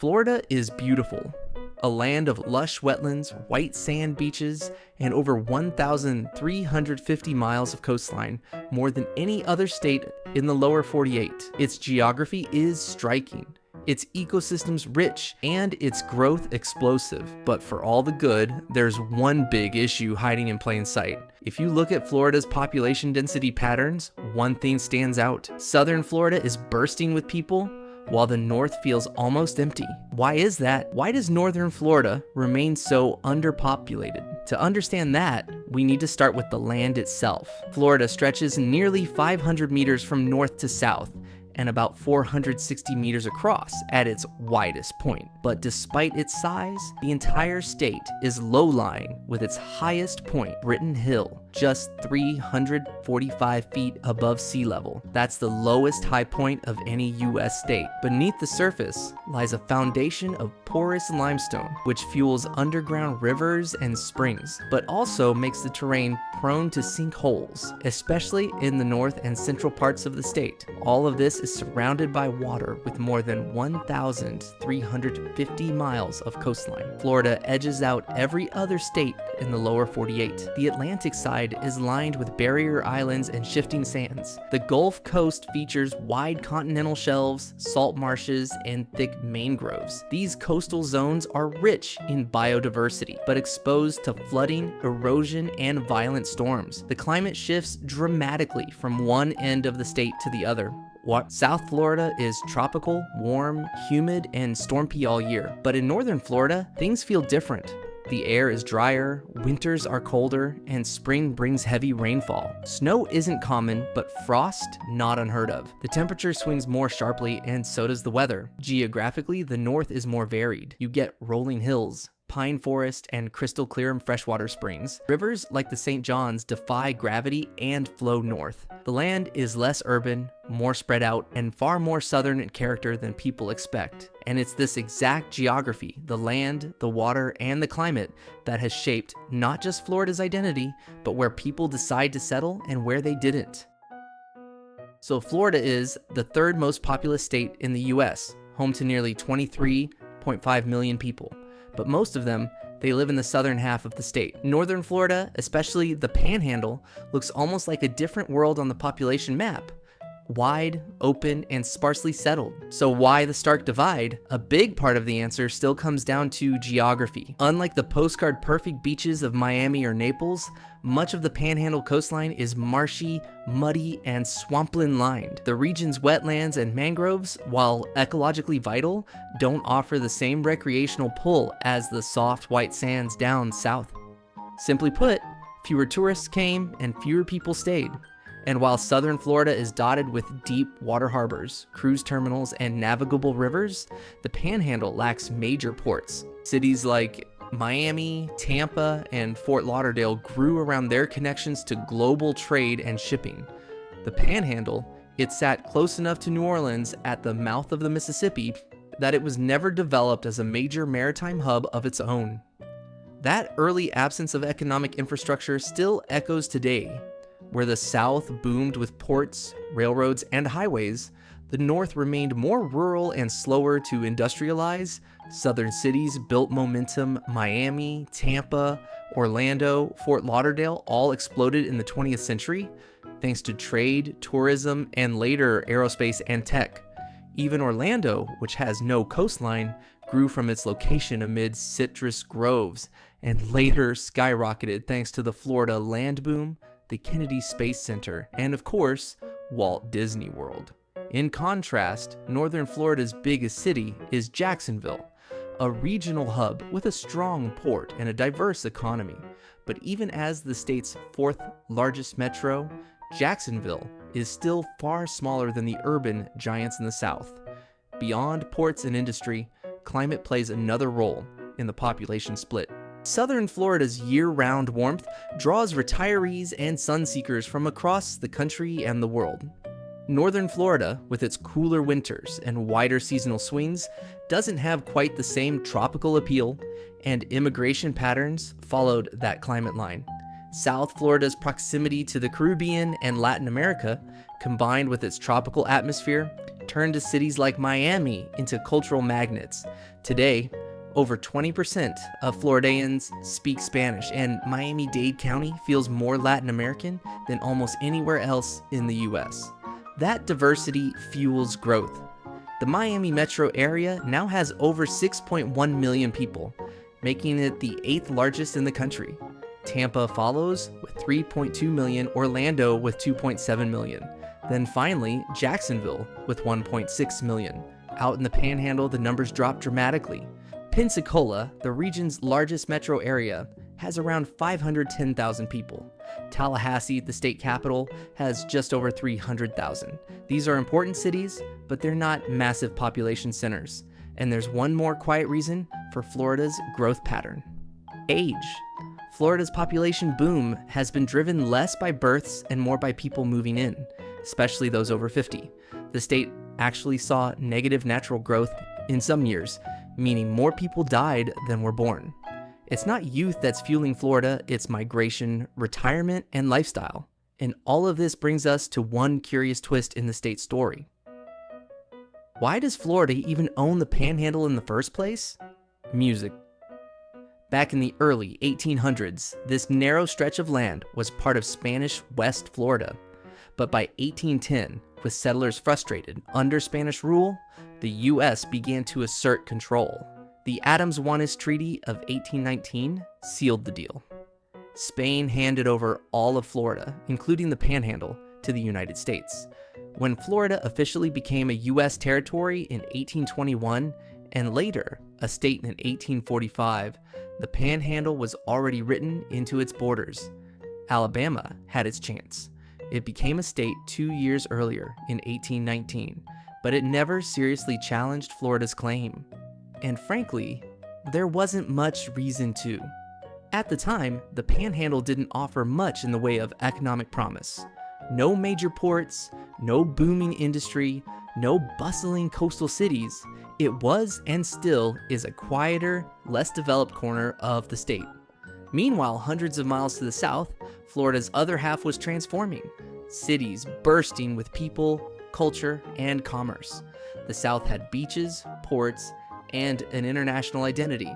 Florida is beautiful. A land of lush wetlands, white sand beaches, and over 1,350 miles of coastline, more than any other state in the lower 48. Its geography is striking, its ecosystems rich, and its growth explosive. But for all the good, there's one big issue hiding in plain sight. If you look at Florida's population density patterns, one thing stands out. Southern Florida is bursting with people, while the north feels almost empty. Why is that? Why does northern Florida remain so underpopulated? To understand that, we need to start with the land itself. Florida stretches nearly 500 meters from north to south, and about 460 meters across at its widest point. But despite its size, the entire state is low-lying, with its highest point, Britton Hill, just 345 feet above sea level. That's the lowest high point of any US state. Beneath the surface lies a foundation of porous limestone, which fuels underground rivers and springs, but also makes the terrain prone to sinkholes, especially in the north and central parts of the state. All of this is surrounded by water with more than 1,350 miles of coastline. Florida edges out every other state in the lower 48. The Atlantic side is lined with barrier islands and shifting sands. The Gulf Coast features wide continental shelves, salt marshes, and thick mangroves. These coastal zones are rich in biodiversity, but exposed to flooding, erosion, and violent storms. The climate shifts dramatically from one end of the state to the other. South Florida is tropical, warm, humid, and stormy all year. But in northern Florida, things feel different. The air is drier, winters are colder, and spring brings heavy rainfall. Snow isn't common, but frost, not unheard of. The temperature swings more sharply, and so does the weather. Geographically, the north is more varied. You get rolling hills, pine forest, and crystal clear freshwater springs. Rivers like the St. John's defy gravity and flow north. The land is less urban, more spread out, and far more southern in character than people expect. And it's this exact geography, the land, the water, and the climate that has shaped not just Florida's identity, but where people decide to settle and where they didn't. So Florida is the third most populous state in the US, home to nearly 23.5 million people. But most of them, they live in the southern half of the state. Northern Florida, especially the Panhandle, looks almost like a different world on the population map. Wide, open, and sparsely settled. So why the stark divide? A big part of the answer still comes down to geography. Unlike the postcard perfect beaches of Miami or Naples, much of the Panhandle coastline is marshy, muddy, and swampland lined. The region's wetlands and mangroves, while ecologically vital, don't offer the same recreational pull as the soft white sands down south. Simply put, fewer tourists came and fewer people stayed. And while southern Florida is dotted with deep water harbors, cruise terminals, and navigable rivers, the Panhandle lacks major ports. Cities like Miami, Tampa, and Fort Lauderdale grew around their connections to global trade and shipping. The Panhandle, it sat close enough to New Orleans at the mouth of the Mississippi that it was never developed as a major maritime hub of its own. That early absence of economic infrastructure still echoes today. Where the South boomed with ports, railroads, and highways, the North remained more rural and slower to industrialize. Southern cities built momentum. Miami, Tampa, Orlando, Fort Lauderdale all exploded in the 20th century, thanks to trade, tourism, and later aerospace and tech. Even Orlando, which has no coastline, grew from its location amid citrus groves, and later skyrocketed thanks to the Florida land boom, the Kennedy Space Center, and of course, Walt Disney World. In contrast, northern Florida's biggest city is Jacksonville, a regional hub with a strong port and a diverse economy. But even as the state's fourth largest metro, Jacksonville is still far smaller than the urban giants in the south. Beyond ports and industry, climate plays another role in the population split. Southern Florida's year-round warmth draws retirees and sun-seekers from across the country and the world. Northern Florida, with its cooler winters and wider seasonal swings, doesn't have quite the same tropical appeal, and immigration patterns followed that climate line. South Florida's proximity to the Caribbean and Latin America, combined with its tropical atmosphere, turned to cities like Miami into cultural magnets. Today, over 20% of Floridians speak Spanish, and Miami-Dade County feels more Latin American than almost anywhere else in the US. That diversity fuels growth. The Miami metro area now has over 6.1 million people, making it the 8th largest in the country. Tampa follows with 3.2 million, Orlando with 2.7 million. Then finally, Jacksonville with 1.6 million. Out in the Panhandle, the numbers drop dramatically. Pensacola, the region's largest metro area, has around 510,000 people. Tallahassee, the state capital, has just over 300,000. These are important cities, but they're not massive population centers. And there's one more quiet reason for Florida's growth pattern: age. Florida's population boom has been driven less by births and more by people moving in, especially those over 50. The state actually saw negative natural growth in some years, meaning more people died than were born. It's not youth that's fueling Florida, it's migration, retirement, and lifestyle. And all of this brings us to one curious twist in the state's story. Why does Florida even own the Panhandle in the first place? Music. Back in the early 1800s, this narrow stretch of land was part of Spanish West Florida. But by 1810, with settlers frustrated under Spanish rule, the U.S. began to assert control. The Adams-Juanes Treaty of 1819 sealed the deal. Spain handed over all of Florida, including the Panhandle, to the United States. When Florida officially became a U.S. territory in 1821, and later a state in 1845, the Panhandle was already written into its borders. Alabama had its chance. It became a state 2 years earlier in 1819, but it never seriously challenged Florida's claim. And frankly, there wasn't much reason to. At the time, the Panhandle didn't offer much in the way of economic promise. No major ports, no booming industry, no bustling coastal cities. It was and still is a quieter, less developed corner of the state. Meanwhile, hundreds of miles to the south, Florida's other half was transforming. Cities bursting with people, culture, and commerce. The South had beaches, ports, and an international identity.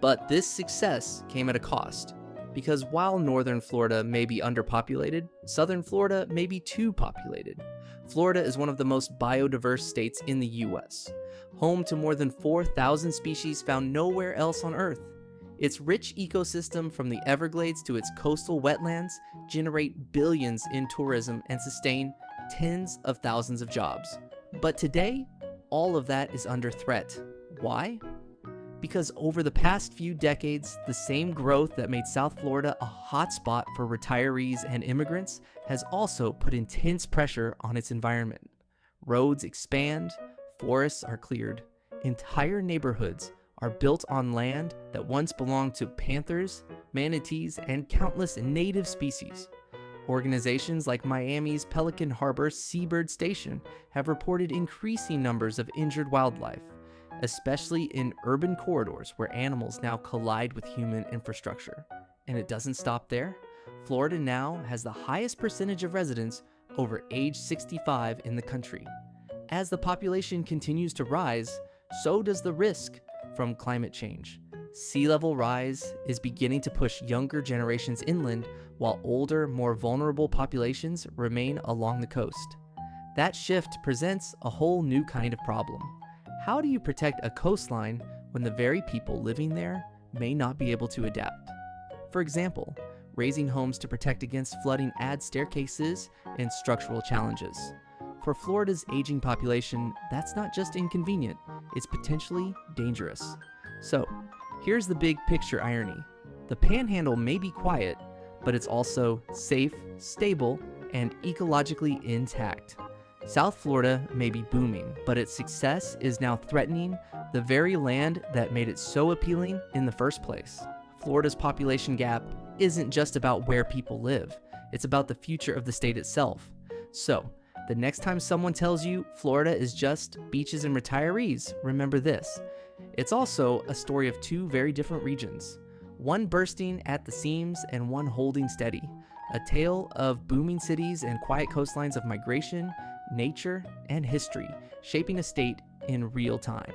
But this success came at a cost. Because while northern Florida may be underpopulated, southern Florida may be too populated. Florida is one of the most biodiverse states in the US, home to more than 4,000 species found nowhere else on Earth. Its rich ecosystem, from the Everglades to its coastal wetlands, generate billions in tourism and sustain tens of thousands of jobs. But today, all of that is under threat. Why? Because over the past few decades, the same growth that made South Florida a hotspot for retirees and immigrants has also put intense pressure on its environment. Roads expand, forests are cleared, entire neighborhoods are built on land that once belonged to panthers, manatees, and countless native species. Organizations like Miami's Pelican Harbor Seabird Station have reported increasing numbers of injured wildlife, especially in urban corridors where animals now collide with human infrastructure. And it doesn't stop there. Florida now has the highest percentage of residents over age 65 in the country. As the population continues to rise, so does the risk from climate change. Sea level rise is beginning to push younger generations inland, while older, more vulnerable populations remain along the coast. That shift presents a whole new kind of problem. How do you protect a coastline when the very people living there may not be able to adapt? For example, raising homes to protect against flooding adds staircases and structural challenges. For Florida's aging population, that's not just inconvenient, it's potentially dangerous. So, here's the big picture irony. The Panhandle may be quiet, but it's also safe, stable, and ecologically intact. South Florida may be booming, but its success is now threatening the very land that made it so appealing in the first place. Florida's population gap isn't just about where people live, it's about the future of the state itself. So, the next time someone tells you Florida is just beaches and retirees, remember this. It's also a story of two very different regions, one bursting at the seams and one holding steady. A tale of booming cities and quiet coastlines of migration, nature, and history, shaping a state in real time.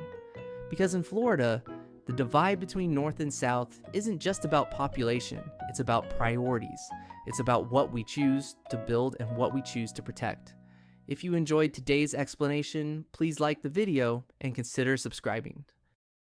Because in Florida, the divide between North and South isn't just about population, it's about priorities. It's about what we choose to build and what we choose to protect. If you enjoyed today's explanation, please like the video and consider subscribing.